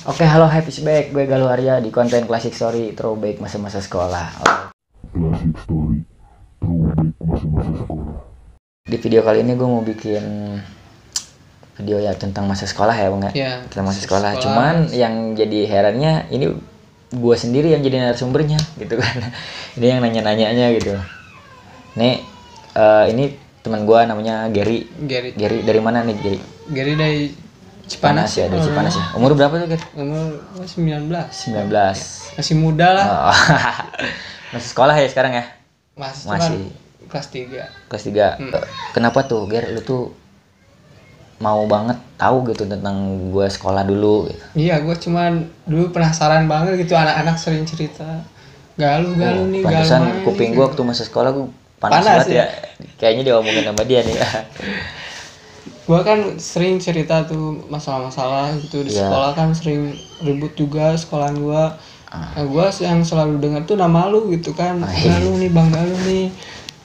Oke, halo, happy back. Gue Galuh Arya di konten Classic Story Throwback masa-masa sekolah. Classic Story Throwback masa-masa sekolah. Di video kali ini gue mau bikin video ya tentang masa sekolah ya Bang ya. Ya, Tentang masa sekolah. Cuman yang jadi herannya ini gue sendiri yang jadi narasumbernya gitu kan. Ini yang nanya-nanyanya gitu. Nih, ini teman gue namanya Gary. Gary dari mana nih Gary? Gary dari Cipanas ya, dari Cipanas ya. Umur berapa tuh Gary? Umur 19. 19. Masih muda lah. Oh. Masih sekolah ya sekarang ya? Masih. Kelas 3. Kelas 3. Kenapa tuh Ger, lu tuh mau banget tahu gitu tentang gue sekolah dulu gitu? Iya, gue cuman dulu penasaran banget gitu, anak-anak sering cerita galuh nih, pantesan kuping gue waktu masa sekolah gue panas banget ya. Kayaknya diomongin sama dia nih. Gue kan sering cerita tuh masalah-masalah gitu di sekolah, kan sering ribut juga sekolahan gue. Nah, gue yang selalu dengar tuh nama lu gitu kan. Galuh nih Bang Galuh nih.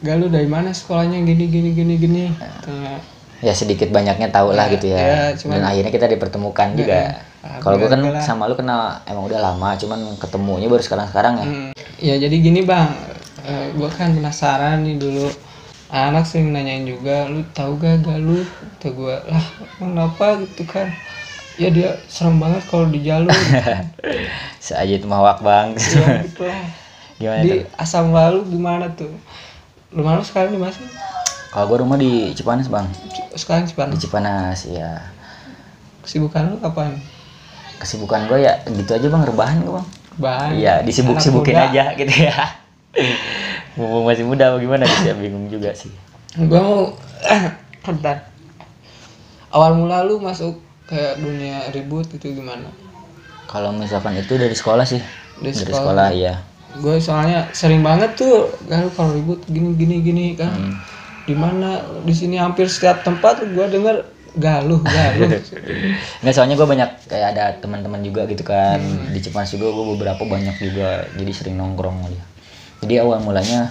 Galuh dari mana sekolahnya gini. Ya sedikit banyaknya tahu lah gitu ya. Dan akhirnya kita dipertemukan juga. Kalau gue kan sama lu kenal emang udah lama, cuman ketemunya baru sekarang ya. Ya jadi gini Bang, gue kan penasaran nih dulu. Anak sering nanyain juga, lu tahu gak Galuh? Kata gue, lah kenapa gitu kan? Ya dia serem banget kalau di jalur. Seaja itu mawak Bang. Ya gitu lah. Gimana di tuh? Asam Lalu gimana tuh? Rumah lu sekarang di mana sih? Kalau gue rumah di Cipanas Bang. Sekarang Di Cipanas ya. Kesibukan lu kapan? Kesibukan gue ya gitu aja Bang, rebahan gue Bang. Rebahan. Iya, disibuk-sibukin aja gitu ya. Mumpung masih muda bagaimana gitu ya, bingung juga sih. Gue mau bentar. Awal mula lu masuk ke dunia ribut itu gimana? Kalau misalkan itu dari sekolah sih. Dari sekolah ya. Gue soalnya sering banget tuh kalau ribut gini kan. Di mana di sini hampir setiap tempat gue denger galuh. Nggak, soalnya gue banyak kayak ada teman-teman juga gitu kan. Di Cipanas juga gue beberapa banyak juga, jadi sering nongkrong aja. Jadi awal mulanya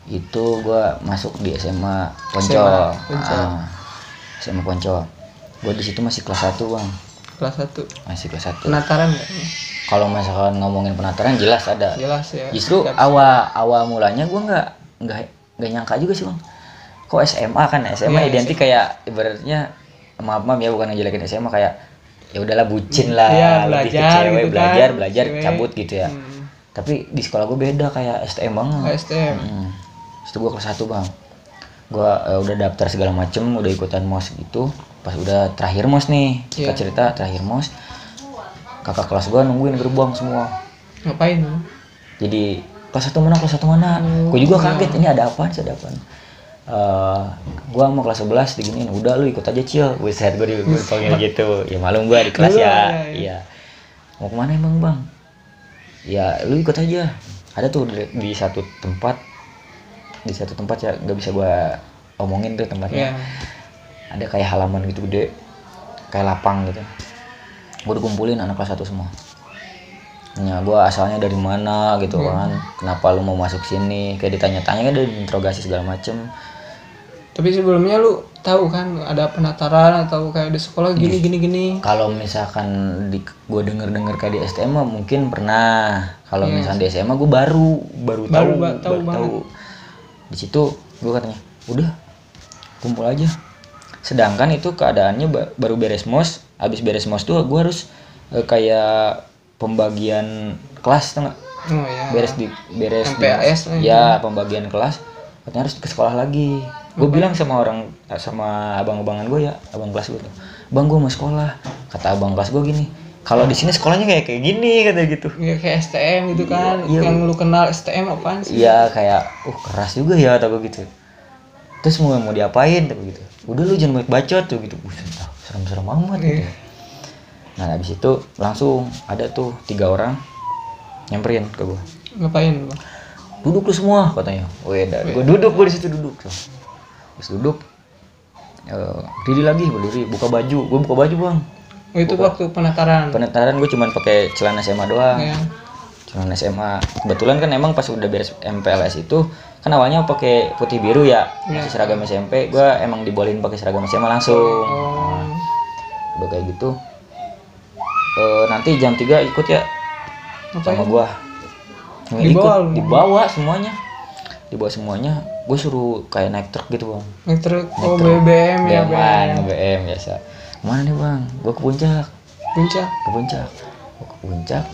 itu gue masuk di SMA Poncol. SMA Poncol. Gue di situ masih kelas 1 Bang. Kelas 1. Masih kelas 1. Penataran nggak? Kalau misalkan ngomongin penataran jelas ada. Jelas ya. Justru awal mulanya gue nggak nyangka juga sih Bang. Kok SMA kan? SMA identik kayak ibaratnya, maaf ya bukan ngejelekin SMA, kayak ya udahlah bucin lah, lebih ke cewek, gitu belajar cabut gitu ya. Tapi di sekolah gue beda, kayak STM banget. STM. Itu gue kelas 1 Bang. Gue udah daftar segala macem, udah ikutan MOS gitu. Pas udah terakhir MOS nih, cerita terakhir MOS, kakak kelas gue nungguin gerbang semua. Ngapain lu? Jadi kelas 1 mana? Gue juga kaget, ini ada apaan sih, gue mau kelas 11 diginiin, udah lu ikut aja Cil. Buset, gue dipanggil gitu. Ya malum gue di kelas ya. Iya. Mau kemana emang Bang? Ya lu ikut aja. Ada tuh di satu tempat ya, nggak bisa gue omongin tuh tempatnya. Ada kayak halaman gitu gede, kayak lapang gitu. Gue dikumpulin anak kelas 1 semua. Ya gue asalnya dari mana gitu kan, kenapa lu mau masuk sini, kayak ditanya-tanya kan, diinterogasi segala macem. Tapi sebelumnya lu tahu kan ada penataran atau kayak di sekolah gini. Kalau misalkan gue denger kayak di STM mungkin pernah. Kalau misalkan di SMA gue baru tahu. Di situ gue katanya udah kumpul aja. Sedangkan itu keadaannya baru beres MOS. Habis beres MOS tuh gue harus kayak pembagian kelas, tengah. Beres MPAS ya, pembagian kelas. Katanya harus ke sekolah lagi. Gue bilang sama abang-abangan gue ya, abang kelas gue tuh, Bang gue mau sekolah. Kata abang kelas gue gini, kalau di sini sekolahnya kayak gini, kata gitu. Iya, kayak STM gitu kan. Yang lu kenal STM apaan sih? Iya, kayak keras juga ya, kata gue gitu. Terus mau diapain, kata gitu. Udah lu jangan banyak bacot tuh gitu. Buset, serem-serem amat gitu. Nah habis itu langsung ada tuh 3 orang nyamperin ke gue. Ngapain Bang? Duduk lu semua, katanya. Gue duduk, gue di situ duduk. Terus duduk, berdiri lagi, buka baju. Gue buka baju Bang. Itu waktu penataran. Gue cuma pakai celana SMA doang. Celana SMA. Kebetulan kan emang pas udah beres MPLS itu kan awalnya pakai putih biru ya, masih seragam SMP. Gue emang dibolehin pakai seragam SMA langsung. Udah kayak gitu. nanti jam 3 ikut ya sama gua. Dibawa semuanya. Gue suruh kayak naik truk gitu bang. Naik truk. BBM ya. BBM biasa. Mana nih bang? Gue ke puncak. Gue ke puncak.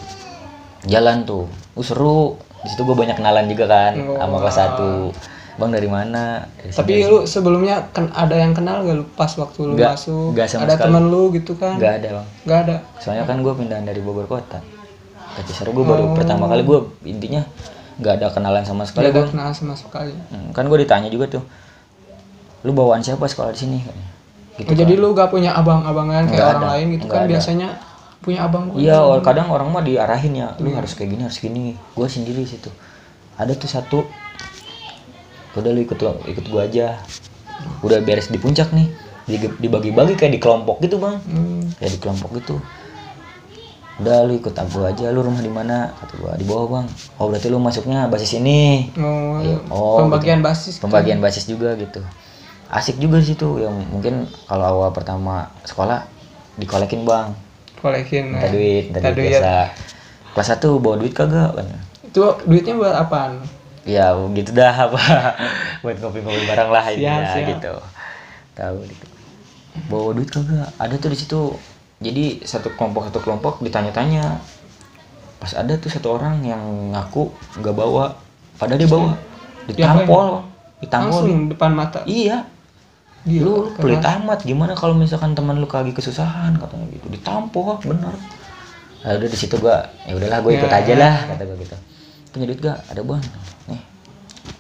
Jalan tuh. Seru. Di situ gue banyak kenalan juga kan sama kelas 1. Bang dari mana? Tapi lu sebelumnya ada yang kenal gak lu pas waktu lu masuk? Ada teman lu gitu kan? Gak ada bang. Gak ada. Soalnya kan gue pindahan dari Bogor kota ke Cisarua. Gue baru pertama kali gue intinya nggak ada kenalan sama sekali. Kan gue ditanya juga tuh, lu bawaan siapa sekolah di sini? Gitu kan. Jadi lu gak punya abang-abangan kayak orang lain gitu kan? Biasanya punya abang. Iya, kadang orang mah diarahin ya, lu harus kayak gini. Gue sendiri situ. Ada tuh satu, udah lu ikut gue aja. Udah beres di puncak nih, dibagi-bagi kayak di kelompok gitu bang. Kayak di kelompok gitu. Udah lu ikut aku aja, lu rumah di mana? Kata gua di bawah bang. Oh berarti lu masuknya basis ini. Pembagian gitu. basis. Pembagian basis juga gitu. Asik juga di situ. Yang mungkin kalau awal pertama sekolah dikolekin bang. Minta duit biasa. Kelas 1 bawa duit kagak? Itu duitnya buat apaan? Ya gitu dah apa? Buat ngopi-ngopi bareng lah siap. Gitu. Tahu gitu. Bawa duit kagak? Ada tuh di situ. Jadi satu kelompok ditanya-tanya. Pas ada tuh satu orang yang ngaku nggak bawa, padahal dia bawa. Ditampol. Langsung depan mata. Iya. Lu pelit amat. Gimana kalau misalkan teman lu lagi kesusahan katanya gitu. Ditampol bener. Nah, udah di situ gua ya udahlah gue ikut aja lah kata gua gitu. Punya duit gak? Ada bang. Nih.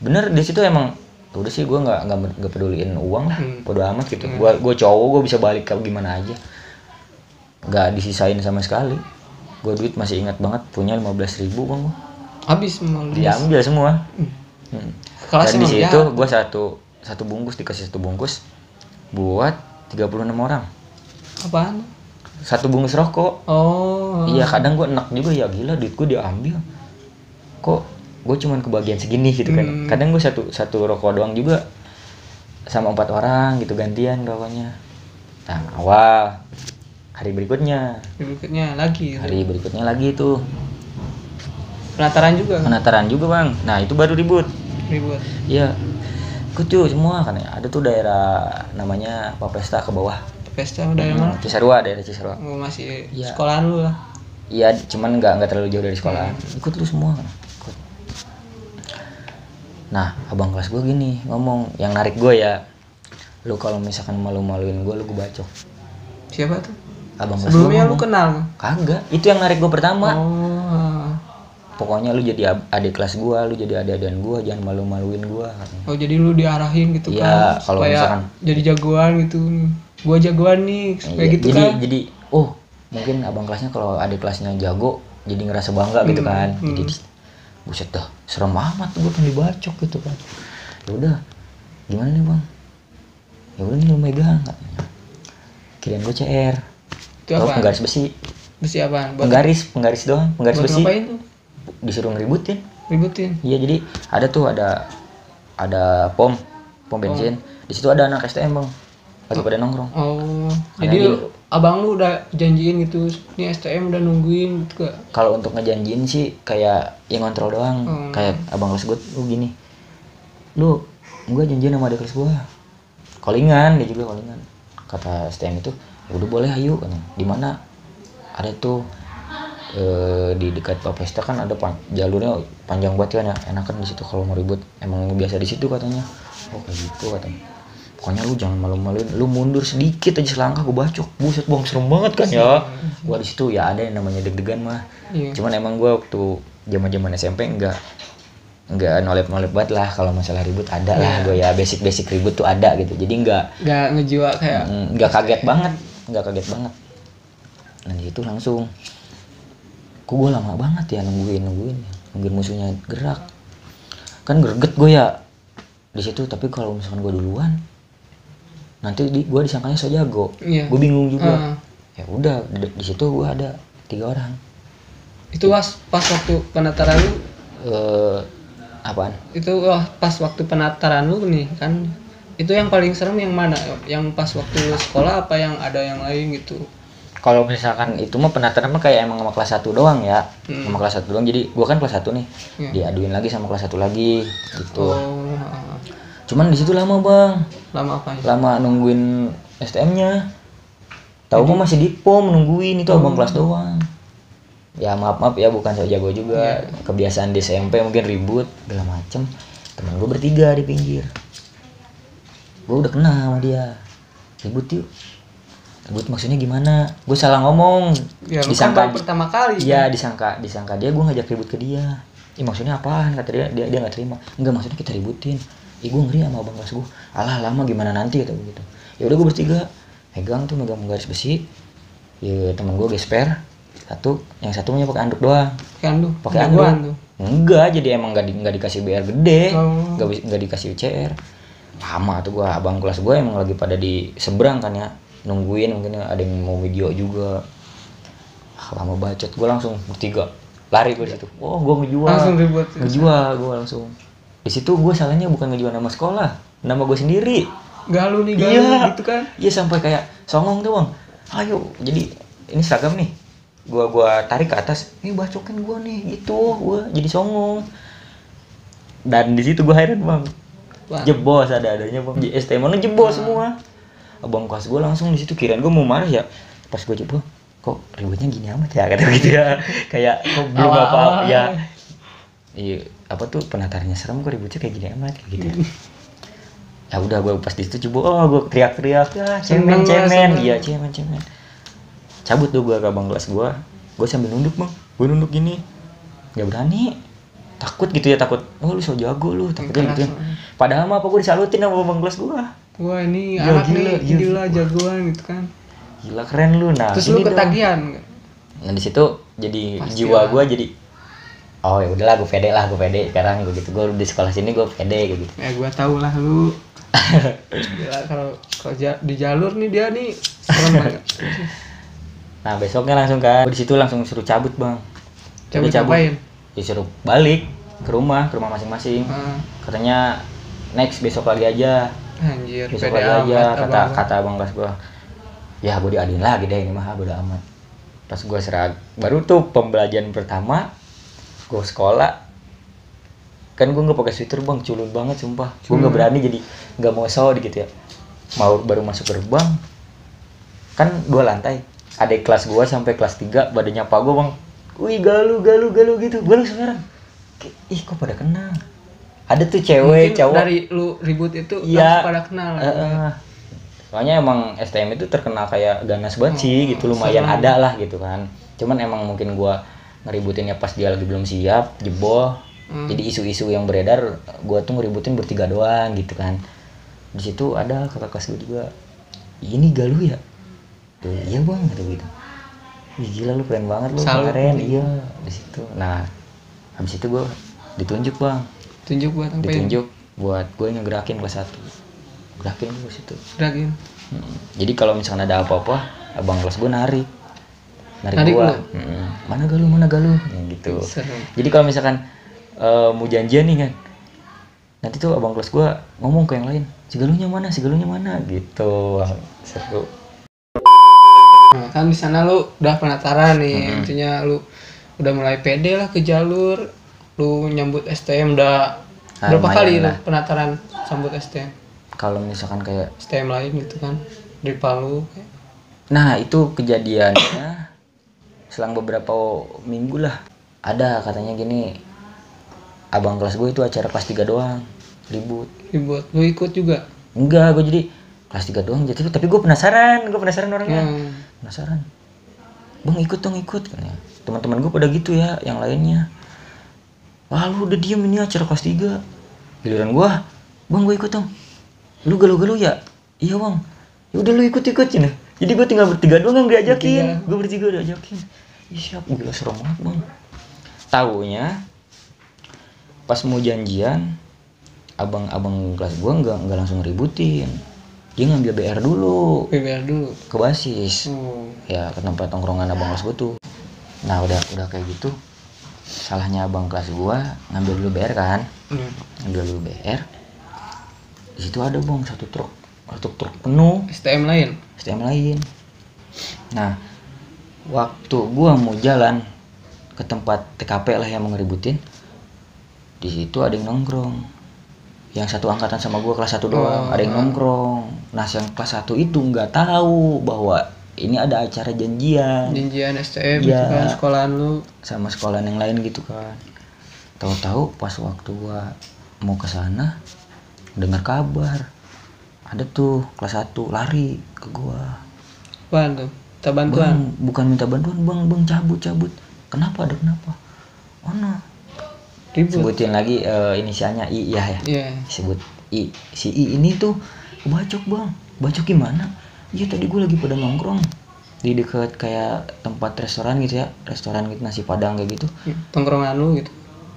Bener di situ emang udah sih gue nggak peduliin uang lah. Bodo amat gitu. Gue cowok gue bisa balik ke gimana aja. Gak disisain sama sekali. Gue duit masih ingat banget punya 15.000 bang. Habis semua. Diambil semua. Dan di situ gue satu bungkus dikasih satu bungkus buat 36 orang. Apaan? Satu bungkus rokok. Oh. Iya kadang gue enak juga ya gila duit gue diambil. Kok gue cuman kebagian segini gitu kan. Kadang gue satu rokok doang juga sama 4 orang gitu gantian rokoknya. Nah awal. Hari berikutnya lagi tuh penataran juga bang. Nah itu baru ribut iya ikut tuh semua kan ya. Ada tuh daerah namanya Papesta ke bawah. Daerah mana? daerah Cisarua. Masih ya. Sekolahan lu lah. Iya cuman nggak terlalu jauh dari sekolahan. Ikut lu semua kan ikut. Nah abang kelas gue gini ngomong yang narik gue ya, lu kalau misalkan malu-maluin gue lu bacok. Siapa tuh? Abang kelas sebelumnya lu kenal? Kagak, itu yang narik gue pertama. Pokoknya lu jadi adik kelas gue, lu jadi adik-adikan gue, jangan malu-maluin gue. Oh jadi lu diarahin gitu kan? Kalau misalkan jadi jagoan gitu, gue jagoan nih, kayak gitu kan? Jadi, mungkin abang kelasnya kalau adik kelasnya jago, jadi ngerasa bangga gitu kan. Jadi buset dah, serem amat gue kan dibacok gitu kan. Ya udah, gimana nih bang? Ya udah nih lu megang katanya. Kirain gue CR. Penggaris besi. Besi apaan? Penggaris doang, penggaris besi. Ngapain tuh? Disuruh ngeributin. Iya jadi ada pom bensin. Di situ ada anak STM bang, lagi pada nongkrong. Jadi abang lu udah janjiin gitu, nih STM udah nungguin gitu gak? Kalau untuk ngejanjiin sih kayak yang ngontrol doang. Kayak abang kelas gue, gini, lu gue janjiin sama adik kelas gue. Callingan, dia juga callingan. Kata STM itu, ya udah boleh ayo. Di mana? Ada tuh di dekat Papesta kan ada jalurnya panjang banget kan ya, enakan di situ kalau mau ribut. Emang biasa di situ katanya. Oh kayak gitu katanya. Pokoknya lu jangan malu-maluin, lu mundur sedikit aja selangkah gue bacok. Buset bang serem banget kan ya. Gua di situ ya ada yang namanya deg-degan mah. Cuman emang gua waktu zaman SMP enggak nolep banget lah kalau masalah ribut ada lah. Gue ya basic ribut tuh ada gitu. Jadi enggak ngejiwa kayak enggak kaget banget. Nah itu langsung kok gue lama banget ya nungguin musuhnya gerak. Kan greget gue ya di situ, tapi kalau misalkan gue duluan nanti gue disangkanya so jago. Gue bingung juga. Ya udah di situ gue ada 3 orang. Itu pas waktu penataran lu apaan? Itu pas waktu penataran lu nih kan. Itu yang paling serem yang mana? Yang pas waktu sekolah apa yang ada yang lain gitu? kalau misalkan itu mah penataran mah kayak emang sama kelas 1 doang ya. Sama kelas 1 doang. Jadi gua kan kelas 1 nih. Diaduin lagi sama kelas 1 lagi gitu. Cuman di situ lama, Bang. Lama apa ya? Lama nungguin STM-nya. Tahu mah masih di POM nungguin itu abang kelas doang. Ya maaf ya bukan so jago juga. Kebiasaan di SMP mungkin ribut segala macem. Temen gua bertiga di pinggir. Gua udah kenal sama dia. Ribut yuk. Ribut maksudnya gimana? Gue salah ngomong. Ya, Disangka kan pertama kali. Iya, disangka dia gue ngajak ribut ke dia. Maksudnya apaan? Kata dia nggak terima. Enggak, maksudnya kita ributin. Gue ngeri sama abang kelas gue. Alah lama gimana nanti kata begitu. Ya udah gue bertiga megang garis besi. Ya teman gue gesper satu, yang satunya pakai anduk doang. Pakai anduk. Enggak, jadi emang nggak dikasih BR gede, nggak dikasih UCR. Lama tuh gue, abang kelas gue emang lagi pada di seberang kan ya, nungguin mungkin ada yang mau video juga. Lama bacot, gue langsung bertiga lari gue di situ. Oh, gue ngejual. Langsung ribut. Ngejual gue langsung. Di situ gue salahnya bukan ngejual nama sekolah, nama gue sendiri. Galu Iya, gitu kan. Iya, sampai kayak songong tuh, Bang. Ayo, jadi ini seragam nih. Gua tarik ke atas. Nih bacokin gue nih, gitu. Gue jadi songong. Dan di situ gue heran, Bang. Jebos ada-adanya, Bang. Di STM-nya jebos semua. Abang kelas gue langsung di situ, kirain gue mau marah ya. Pas gue jebol, kok ributnya gini amat ya, kata gitu ya. Kayak kok belum apa-apa ya. Iya, apa tuh penatarnya serem, kok ributnya kayak gini amat kayak gitu. Ya udah gue pas di situ coba, gue teriak-teriak ya, cemen. Iya, cemen. Cabut tuh gue ke abang kelas gue sambil nunduk, Bang. Gue nunduk gini. Enggak berani. Takut gitu ya, takut. Oh, lu so jago lu, takutnya gitu. Padahal mah apa gue disalutin sama abang kelas gue. Wah, ini anak nih gila jagoan gitu kan. Gila keren lu. Nah, terus lu ketagihan. Nah, di situ jadi pasti jiwa gue jadi oh ya udahlah, gue pede sekarang begitu. Gue di sekolah sini gue pede gitu. Ya gue tau lah lu. Gila, kalau di jalur nih dia nih serem banget. Nah, besoknya langsung kan di situ langsung suruh cabut, Bang. Cabut ngapain? Disuruh balik ke rumah masing-masing. Katanya next besok lagi aja. Anjir, besok lagi aja kata abang kelas gua. Ya gue diaduin lagi deh ini mah, bodo amat. Pas gua baru tuh pembelajaran pertama gua sekolah. Kan gua nggak pakai sweater, Bang, culun banget sumpah. Gua nggak berani, jadi nggak mau gitu ya. Mau baru masuk gerbang kan 2 lantai. Adik kelas gua sampai kelas 3 badannya nyapa gua, Bang. Wih, galu gitu. Gua langsung heran. Ih, kok pada kenal. Ada tuh cewek, mungkin cowok. Dari lu ribut itu langsung pada kenal. Soalnya emang STM itu terkenal kayak ganas banget sih gitu, lumayan ada lah gitu kan. Cuman emang mungkin gua ngeributinnya pas dia lagi belum siap, jebol. Jadi isu-isu yang beredar gua tuh ngeributin bertiga doang gitu kan. Di situ ada kakak kelas gua juga. Ini galu ya? Tuh, iya, Bang, gitu. Wih, gila lu keren banget lu kemarin. Iya, di situ. Nah, habis itu gua ditunjuk, Bang. Ditunjuk buat gue ngegerakin kelas 1. Gerakin gue situ. Jadi kalau misalkan ada apa-apa, abang kelas gue narik gue. Mana galu gitu. Jadi kalau misalkan mau janjian nih kan, nanti tuh abang kelas gue ngomong ke yang lain, si galunya mana gitu. Seru. Nah, kan di sana lu udah penataran nih, intinya lu udah mulai pede lah ke jalur. Lu nyambut STM udah berapa kali lu penataran sambut STM? Kalau misalkan kayak STM lain gitu kan di Palu. Nah, itu kejadiannya selang beberapa minggu lah. Ada katanya gini, abang kelas gue itu acara kelas 3 doang, ribut. Lu ikut juga? Enggak, gue jadi kelas 3 doang jadi, tapi gue penasaran orangnya. Penasaran. Bang, ikut katanya. Teman-teman gue pada gitu ya, yang lainnya. Wah, lu udah diem, ini acara kelas 3. Giliran gua, Bang, gue ikut dong. Lu galu-galu ya? Iya, Bang. Ya udah lu ikut cina. Jadi gua tinggal bertiga doang yang diajakin. Gua bertiga diajakin. Ih, siap, gila serem banget, Bang. Taunya pas mau janjian, abang kelas gua enggak langsung ributin. Dia ngambil BR dulu. Ke basis. Ya, ke tempat tongkrongan abang kelas gua tuh. Nah, udah kayak gitu. Salahnya abang kelas gua ngambil dulu BR kan. Ngambil dulu BR. Di situ ada, Bang, satu truk penuh STM lain. Nah, waktu gua mau jalan ke tempat TKP lah yang mau ngeributin, di situ ada yang nongkrong, yang satu angkatan sama gua kelas 1 doang, ada yang nongkrong. Nah yang kelas 1 itu nggak tahu bahwa ini ada acara janjian STM gitu kan, sekolahan lu sama sekolahan yang lain gitu kan. Tahu-tahu pas waktu gua mau ke sana dengar kabar ada tuh kelas 1 lari ke gua. apaan tuh? Minta bantuan? Bang, bukan minta bantuan, bang cabut. Kenapa? Oh no. Ribut. Sebutin lagi inisialnya I ya. Iya. Sebut I. Si I ini tuh kebacok bang. Bacok gimana? Iya tadi gue lagi pada nongkrong di dekat kayak tempat restoran gitu ya, restoran gitu nasi padang kayak gitu. Tongkrongan lu gitu?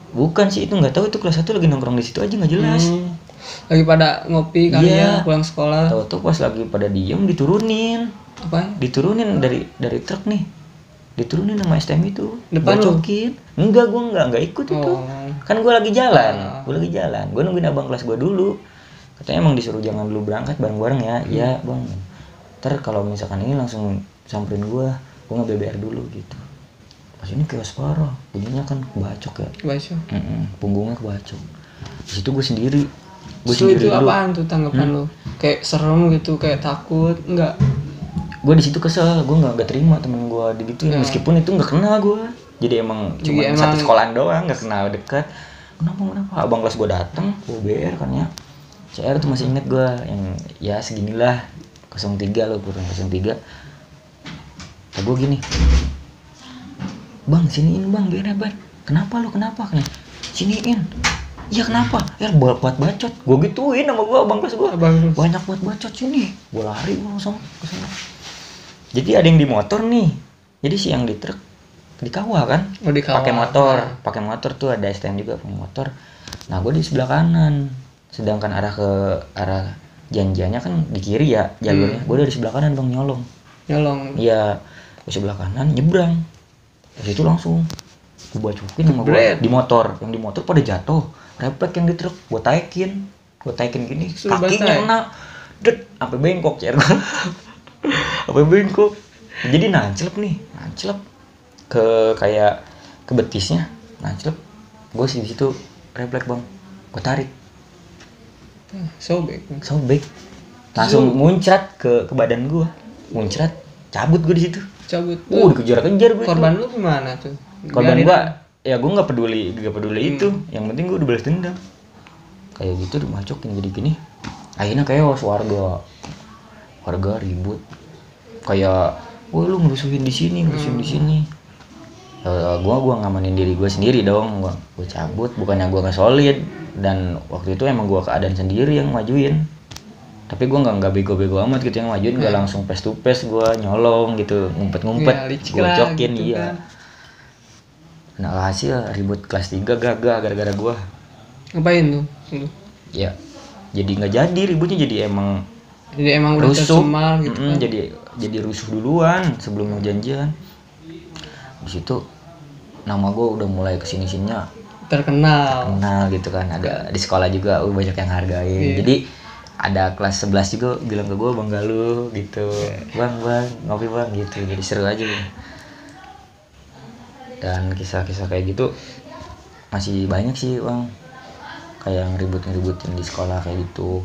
Bukan sih, itu nggak tahu, itu kelas 1 lagi nongkrong di situ aja nggak jelas. Lagi pada ngopi kali ya pulang sekolah. Tahu-tahu pas lagi pada diem diturunin. Apa? Diturunin dari truk nih. Diturunin sama STM itu. Depan lu? Bacokin. Enggak, gua enggak ikut itu. Kan gua lagi jalan. Gua nungguin abang kelas gua dulu. Katanya emang disuruh jangan dulu berangkat bareng-bareng ya. Iya, Bang. Ntar kalau misalkan ini langsung samperin gua nge-BBR dulu gitu. Pas ini chaos parah. Bunyinya kan kebacok ya. Kebacok. Punggungnya kebacok. Di situ gua sendiri. Itu apaan tuh tanggapan lu? Kayak serem gitu, kayak takut, enggak? Gue di situ kesel, gue nggak terima temen gue digituin, meskipun itu nggak kenal gue, jadi emang cuma satu sekolahan doang, nggak kenal dekat. Kenapa abang kelas gue datang, gue BR kan ya, CR tuh masih inget gue, yang ya seginilah 03 loh, kurang 03. Kata gue gini, bang siniin bang, BR bang, kenapa kan, siniin. Iya kenapa? Ya buat bacot. Gue gituin sama gue abang kelas gue. Banyak buat bacot sini. Gue lari langsung ke sana. Jadi ada yang di motor nih. Jadi si yang di truk dikawal kan? Pakai motor tuh ada STM juga punya motor. Nah, gue di sebelah kanan. Sedangkan arah janjiannya kan di kiri ya jalurnya. Gue dari sebelah kanan bang nyolong. Iya, gue sebelah kanan nyebrang. Dari situ langsung gue bacokin sama gue di motor. Yang di motor pada jatuh. Refleks yang di truk gue taikin gini. Kakinya kena. Sampai bengkok CR gue. Sampai bengkok. Jadi nanclep ke kayak ke betisnya. Nanclep. Gue sih di situ refleks bang. Gue tarik. Sobek. Langsung muncrat ke badan gue. Muncrat. Cabut gue di situ. Dikejar-kejar gue. Korban lu gimana tuh? Korban gue ya gue nggak peduli itu, yang penting gue udah balas dendam kayak gitu, dimacokin jadi gini. Akhirnya chaos, warga ribut kayak, woi lu ngerusuhin di sini. Gue ngamanin diri gue sendiri dong, gue cabut, bukannya gue nggak solid, dan waktu itu emang gue keadaan sendiri yang majuin, tapi gue nggak bego-bego amat gitu yang majuin, nggak langsung face to face, gue nyolong gitu, ngumpet gue cokin gitu iya kan. Nah hasil ribut kelas 3 gagah gara-gara gua. Ngapain tuh? Ya, jadi nggak jadi ributnya, jadi emang udah tercemar gitu kan. Jadi rusuh duluan sebelum janjian. Di situ nama gua udah mulai kesini-sininya terkenal gitu kan, ada di sekolah juga banyak yang hargain. Jadi ada kelas 11 juga bilang ke gua, bang Galuh gitu, bang ngopi bang gitu, jadi seru aja gitu. Dan kisah-kisah kayak gitu masih banyak sih bang, kayak ngeributin di sekolah kayak gitu.